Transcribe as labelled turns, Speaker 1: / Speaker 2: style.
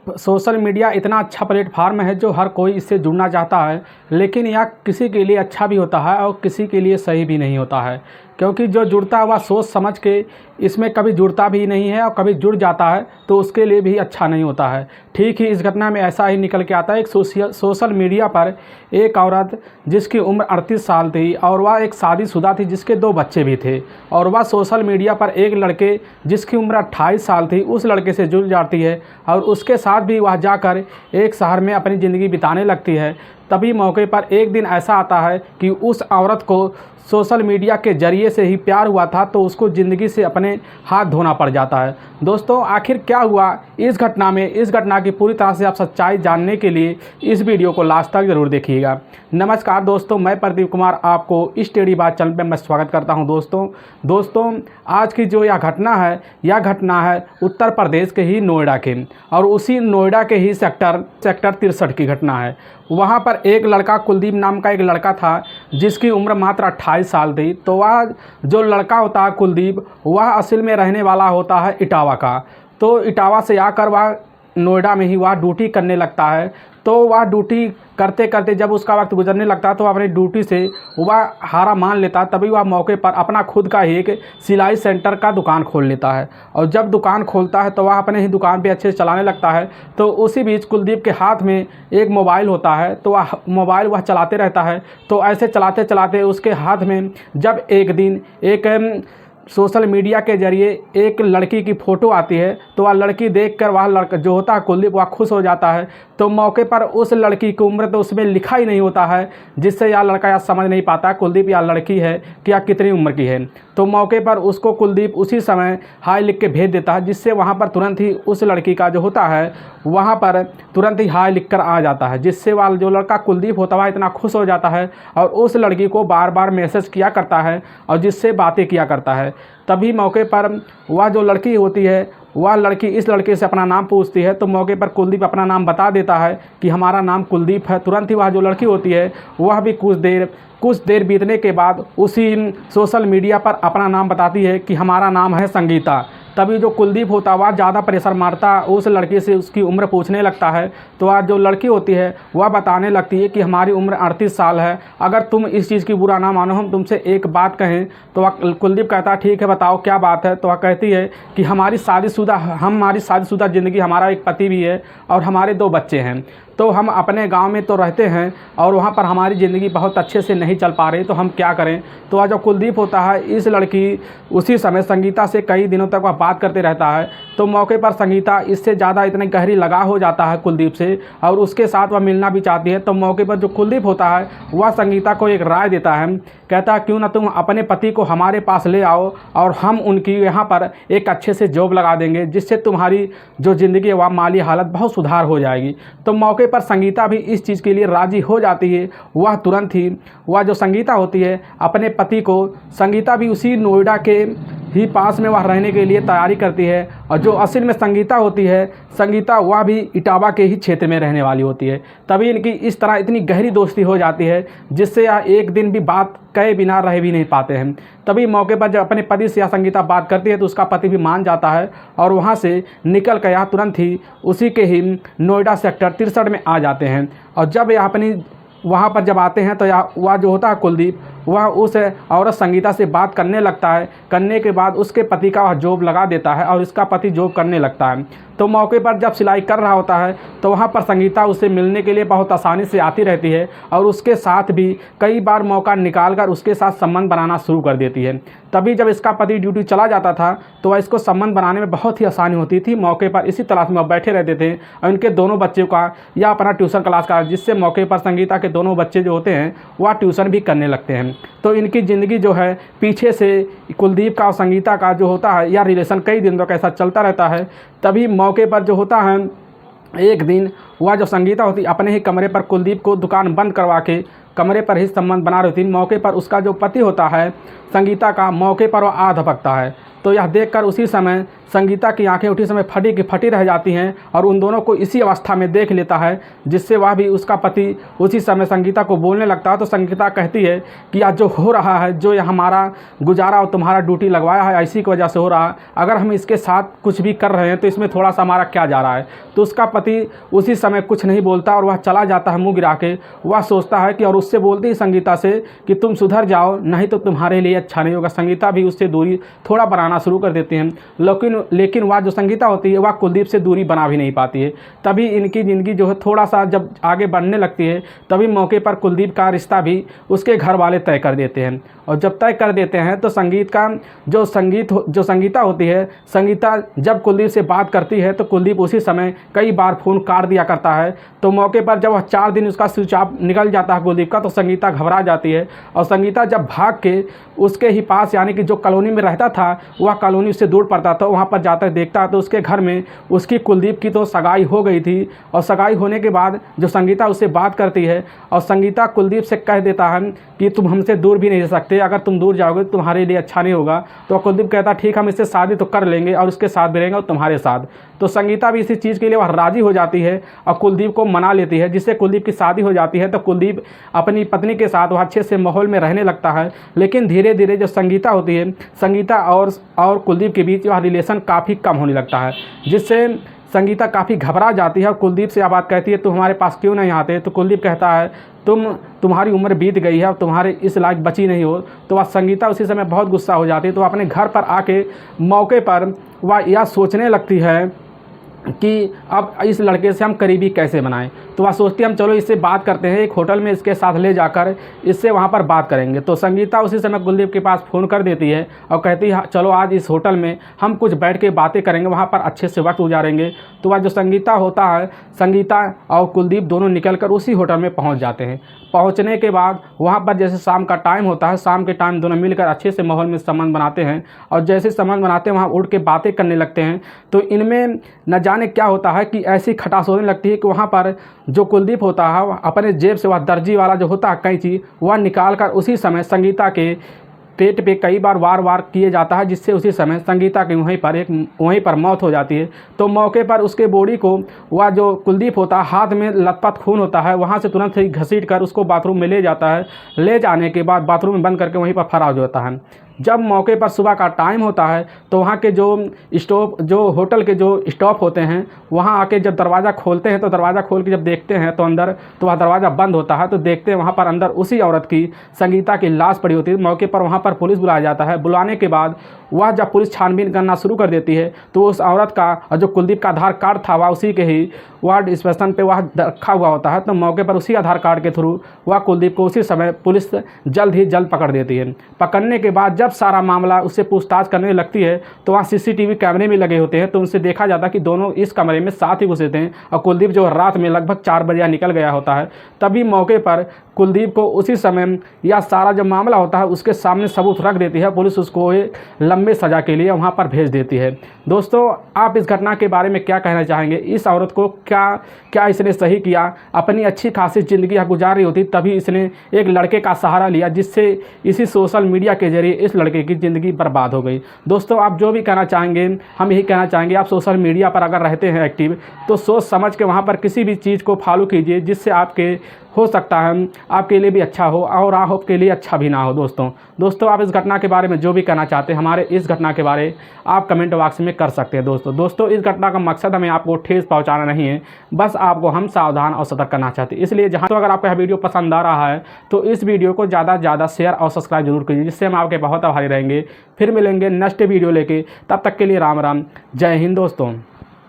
Speaker 1: Social media इतना अच्छा platform है जो हर कोई इससे जुड़ना चाहता है, लेकिन यह किसी के लिए अच्छा भी होता है और किसी के लिए सही भी नहीं होता है, क्योंकि जो जुड़ता है वह सोच समझ के इसमें कभी जुड़ता भी नहीं है और कभी जुड़ जाता है तो उसके लिए भी अच्छा नहीं होता है। ठीक ही इस घटना में ऐसा ही निकल के आता है। एक सोशल मीडिया पर एक औरत जिसकी उम्र 38 साल थी और वह एक शादीशुदा थी जिसके 2 बच्चे भी थे, और वह सोशल मीडिया पर एक लड़के जिसकी उम्र 28 साल थी उस लड़के से जुड़ जाती है और उसके साथ भी वह जाकर एक शहर में अपनी ज़िंदगी बिताने लगती है। तभी मौके पर एक दिन ऐसा आता है कि उस औरत को सोशल मीडिया के ज़रिए से ही प्यार हुआ था, तो उसको ज़िंदगी से अपने हाथ धोना पड़ जाता है। दोस्तों, आखिर क्या हुआ इस घटना में, इस घटना की पूरी तरह से आप सच्चाई जानने के लिए इस वीडियो को लास्ट तक ज़रूर देखिएगा। नमस्कार दोस्तों, मैं प्रदीप कुमार आपको इस टेढ़ी बात चैनल पर मैं स्वागत करता हूं। दोस्तों आज की जो यह घटना है उत्तर प्रदेश के ही नोएडा के, और उसी नोएडा के ही सेक्टर 63 की घटना है। वहाँ पर एक लड़का, कुलदीप नाम का एक लड़का था जिसकी उम्र मात्र 28 साल थी। तो वह जो लड़का होता है कुलदीप, वह असल में रहने वाला होता है इटावा का। तो इटावा से आकर वह नोएडा में ही वह ड्यूटी करने लगता है। तो वह ड्यूटी करते करते जब उसका वक्त गुजरने लगता है तो अपनी ड्यूटी से वह हारा मान लेता है। तभी वह मौके पर अपना खुद का ही एक सिलाई सेंटर का दुकान खोल लेता है, और जब दुकान खोलता है तो वह अपने ही दुकान पे अच्छे से चलाने लगता है। तो उसी बीच कुलदीप के हाथ में एक मोबाइल होता है, तो वह मोबाइल चलाते रहता है। तो ऐसे चलाते चलाते उसके हाथ में जब एक दिन एक सोशल मीडिया के ज़रिए एक लड़की की फ़ोटो आती है, तो वह लड़की देखकर वह लड़का जो होता है कुलदीप, वह खुश हो जाता है। तो मौके पर उस लड़की की उम्र तो उसमें लिखा ही नहीं होता है, जिससे यह लड़का यह समझ नहीं पाता कुलदीप या लड़की है कि यह कितनी उम्र की है। तो मौके पर उसको कुलदीप उसी समय हाय लिख के भेज देता है, जिससे वहाँ पर तुरंत ही उस लड़की का जो होता है वहाँ पर तुरंत ही हाय लिख कर आ जाता है, जिससे वह जो लड़का कुलदीप होता है इतना खुश हो जाता है और उस लड़की को बार बार मैसेज किया करता है और जिससे बातें किया करता है। तभी मौके पर वह जो लड़की होती है, वह लड़की इस लड़के से अपना नाम पूछती है। तो मौके पर कुलदीप अपना नाम बता देता है कि हमारा नाम कुलदीप है। तुरंत ही वह जो लड़की होती है वह भी कुछ देर बीतने के बाद उसी सोशल मीडिया पर अपना नाम बताती है कि हमारा नाम है संगीता। तभी जो कुलदीप होता है वह ज़्यादा प्रेशर मारता उस लड़की से उसकी उम्र पूछने लगता है। तो वह जो लड़की होती है वह बताने लगती है कि हमारी उम्र 38 साल है, अगर तुम इस चीज़ की बुरा ना मानो, हम तुमसे एक बात कहें। तो वह कुलदीप कहता है ठीक है बताओ क्या बात है। तो वह कहती है कि हमारी शादीशुदा ज़िंदगी, हमारा एक पति भी है और हमारे 2 बच्चे हैं। तो हम अपने गांव में तो रहते हैं और वहाँ पर हमारी ज़िंदगी बहुत अच्छे से नहीं चल पा रही, तो हम क्या करें। तो वह जो कुलदीप होता है, इस लड़की उसी समय संगीता से कई दिनों तक वह बात करते रहता है। तो मौके पर संगीता इससे ज़्यादा इतनी गहरी लगाव हो जाता है कुलदीप से और उसके साथ वह मिलना भी चाहती है। तो मौके पर जो कुलदीप होता है वह संगीता को एक राय देता है, कहता है क्यों ना तुम अपने पति को हमारे पास ले आओ और हम उनकी यहाँ पर एक अच्छे से जॉब लगा देंगे, जिससे तुम्हारी जो ज़िंदगी है वह माली हालत बहुत सुधार हो जाएगी। तो मौके पर संगीता भी इस चीज़ के लिए राज़ी हो जाती है। वह तुरंत ही वह जो संगीता होती है अपने पति को, संगीता भी उसी नोएडा के ही पास में वह रहने के लिए तैयारी करती है। और जो असल में संगीता होती है, संगीता वह भी इटावा के ही क्षेत्र में रहने वाली होती है। तभी इनकी इस तरह इतनी गहरी दोस्ती हो जाती है जिससे यह एक दिन भी बात कहे बिना रह भी नहीं पाते हैं। तभी मौके पर जब अपने पति से यह संगीता बात करती है तो उसका पति भी मान जाता है और वहाँ से निकल कर यहाँ तुरंत ही उसी के ही नोएडा सेक्टर 63 में आ जाते हैं। और जब यह अपनी वहाँ पर जब आते हैं तो वह जो होता है कुलदीप, वह उस औरत संगीता से बात करने लगता है। करने के बाद उसके पति का वह जॉब लगा देता है और इसका पति जॉब करने लगता है। तो मौके पर जब सिलाई कर रहा होता है तो वहाँ पर संगीता उससे मिलने के लिए बहुत आसानी से आती रहती है और उसके साथ भी कई बार मौका निकालकर उसके साथ संबंध बनाना शुरू कर देती है। तभी जब इसका पति ड्यूटी चला जाता था तो वह इसको संबंध बनाने में बहुत ही आसानी होती थी। मौके पर इसी तलाश में वह बैठे रहते थे और इनके दोनों बच्चों का या अपना ट्यूशन क्लास का, जिससे मौके पर संगीता के दोनों बच्चे जो होते हैं वह ट्यूशन भी करने लगते हैं। तो इनकी ज़िंदगी जो है पीछे से कुलदीप का और संगीता का जो होता है, यह रिलेशन कई दिनों तक ऐसा चलता रहता है। तभी मौके पर जो होता है एक दिन वह जो संगीता होती अपने ही कमरे पर कुलदीप को दुकान बंद करवा के कमरे पर ही संबंध बना रही थी। मौके पर उसका जो पति होता है संगीता का, मौके पर वह आ धपकता है। तो यह देखकर उसी समय संगीता की आंखें उठी समय फटी की फटी रह जाती हैं और उन दोनों को इसी अवस्था में देख लेता है, जिससे वह भी उसका पति उसी समय संगीता को बोलने लगता है। तो संगीता कहती है कि आज जो हो रहा है, जो हमारा गुजारा और तुम्हारा ड्यूटी लगवाया है, इसी की वजह से हो रहा है। अगर हम इसके साथ कुछ भी कर रहे हैं तो इसमें थोड़ा सा हमारा क्या जा रहा है। तो उसका पति उसी समय कुछ नहीं बोलता और वह चला जाता है मुँह गिरा के। वह सोचता है कि, और उससे बोलती है संगीता से कि तुम सुधर जाओ, नहीं तो तुम्हारे लिए अच्छा नहीं होगा। संगीता भी उससे दूरी थोड़ा बनाना शुरू कर देती हैं, लेकिन वह जो संगीता होती है वह कुलदीप से दूरी बना भी नहीं पाती है। तभी इनकी ज़िंदगी जो है थोड़ा सा जब आगे बढ़ने लगती है, तभी मौके पर कुलदीप का रिश्ता भी उसके घर वाले तय कर देते हैं। और जब तय कर देते हैं तो जो संगीता होती है, संगीता जब कुलदीप से बात करती है तो कुलदीप उसी समय कई बार फ़ोन काट दिया करता है। तो मौके पर जब वह 4 दिन उसका स्विच ऑफ निकल जाता है कुलदीप का, तो संगीता घबरा जाती है। और संगीता जब भाग के उसके ही पास, यानी कि जो कॉलोनी में रहता था, वह कॉलोनी उससे दूर पड़ता था, वहाँ पर जाकर देखता है तो उसके घर में उसकी कुलदीप की तो सगाई हो गई थी। और सगाई होने के बाद जो संगीता उससे बात करती है और संगीता कुलदीप से कह देता है कि तुम हमसे दूर भी नहीं रह सकते, अगर तुम दूर जाओगे तो तुम्हारे लिए अच्छा नहीं होगा। तो कुलदीप कहता ठीक, हम इससे शादी तो कर लेंगे और उसके साथ भी रहेंगे और तुम्हारे साथ। तो संगीता भी इसी चीज़ के लिए वह राज़ी हो जाती है और कुलदीप को मना लेती है, जिससे कुलदीप की शादी हो जाती है। तो कुलदीप अपनी पत्नी के साथ वह अच्छे से माहौल में रहने लगता है। लेकिन धीरे धीरे जो संगीता होती है, संगीता और कुलदीप के बीच वह रिलेशन काफ़ी कम होने लगता है, जिससे संगीता काफ़ी घबरा जाती है और कुलदीप से यह बात कहती है तुम हमारे पास क्यों नहीं आते। तो कुलदीप कहता है तुम्हारी उम्र बीत गई है और तुम्हारे इस लायक बची नहीं हो। तो वह संगीता उसी समय बहुत गुस्सा हो जाती है। तो अपने घर पर आके मौके पर वह यह सोचने लगती है कि अब इस लड़के से हम करीबी कैसे बनाएं। तो वह सोचती है हम चलो इससे बात करते हैं, एक होटल में इसके साथ ले जाकर इससे वहाँ पर बात करेंगे। तो संगीता उसी समय कुलदीप के पास फ़ोन कर देती है और कहती है चलो आज इस होटल में हम कुछ बैठ के बातें करेंगे, वहाँ पर अच्छे से वक्त गुजारेंगे। तो वह जो संगीता होता है, संगीता और कुलदीप दोनों निकलकर उसी होटल में पहुँच जाते हैं। पहुँचने के बाद वहाँ पर जैसे शाम का टाइम होता है, शाम के टाइम दोनों मिलकर अच्छे से माहौल में संबंध बनाते हैं और जैसे संबंध बनाते हैं वहाँ उठ के बातें करने लगते हैं। तो इनमें न जाने क्या होता है कि ऐसी खटास होने लगती है कि वहाँ पर जो कुलदीप होता है अपने जेब से वह दर्जी वाला जो होता है कैंची, वह निकाल कर उसी समय संगीता के पेट पे कई बार वार किए जाता है, जिससे उसी समय संगीता की वहीं पर मौत हो जाती है। तो मौके पर उसके बॉडी को वह जो कुलदीप होता है, हाथ में लथपथ खून होता है, वहाँ से तुरंत ही घसीट कर उसको बाथरूम में ले जाता है। ले जाने के बाद बाथरूम में बंद करके वहीं पर फरार हो जाता है। जब मौके पर सुबह का टाइम होता है तो वहाँ के जो होटल के जो स्टॉप होते हैं, वहाँ आके जब दरवाज़ा खोलते हैं तो दरवाज़ा खोल के जब देखते हैं तो अंदर तो वह दरवाज़ा बंद होता है। तो देखते हैं वहाँ पर अंदर उसी औरत की, संगीता की लाश पड़ी होती है। मौके पर वहाँ पर पुलिस बुलाया जाता है। बुलाने के बाद वह जब पुलिस छानबीन करना शुरू कर देती है तो उस औरत का और जो कुलदीप का आधार कार्ड था वह उसी के ही वार्ड स्टेशन पे वह रखा हुआ होता है। तो मौके पर उसी आधार कार्ड के थ्रू वह कुलदीप को उसी समय पुलिस जल्द पकड़ देती है। पकड़ने के बाद जब सारा मामला उससे पूछताछ करने लगती है तो वहाँ सीसीटीवी कैमरे भी लगे होते हैं। तो उनसे देखा जाता है कि दोनों इस कमरे में साथ ही घुसे थे और कुलदीप जो रात में लगभग 4 बजे निकल गया होता है। तभी मौके पर कुलदीप को उसी समय यह सारा जो मामला होता है उसके सामने सबूत रख देती है। पुलिस उसको लंबे सज़ा के लिए वहाँ पर भेज देती है। दोस्तों, आप इस घटना के बारे में क्या कहना चाहेंगे? इस औरत को क्या इसने सही किया? अपनी अच्छी खासी ज़िंदगी गुजार रही होती, तभी इसने एक लड़के का सहारा लिया, जिससे इसी सोशल मीडिया के जरिए इस लड़के की ज़िंदगी बर्बाद हो गई। दोस्तों, आप जो भी कहना चाहेंगे, हम यही कहना चाहेंगे, आप सोशल मीडिया पर अगर रहते हैं एक्टिव तो सोच समझ के वहाँ पर किसी भी चीज़ को फॉलो कीजिए, जिससे आपके हो सकता है आपके लिए भी अच्छा हो और आपके लिए अच्छा भी ना हो। दोस्तों, आप इस घटना के बारे में जो भी कहना चाहते हैं, हमारे इस घटना के बारे आप कमेंट बॉक्स में कर सकते हैं। दोस्तों, इस घटना का मकसद हमें आपको ठेस पहुंचाना नहीं है, बस आपको हम सावधान और सतर्क करना चाहते हैं। इसलिए जहां तो अगर आपको यह वीडियो पसंद आ रहा है तो इस वीडियो को ज़्यादा से ज़्यादा शेयर और सब्सक्राइब जरूर कीजिए, जिससे हम आपके बहुत आभारी रहेंगे। फिर मिलेंगे नेक्स्ट वीडियो लेके, तब तक के लिए राम राम, जय हिंद दोस्तों।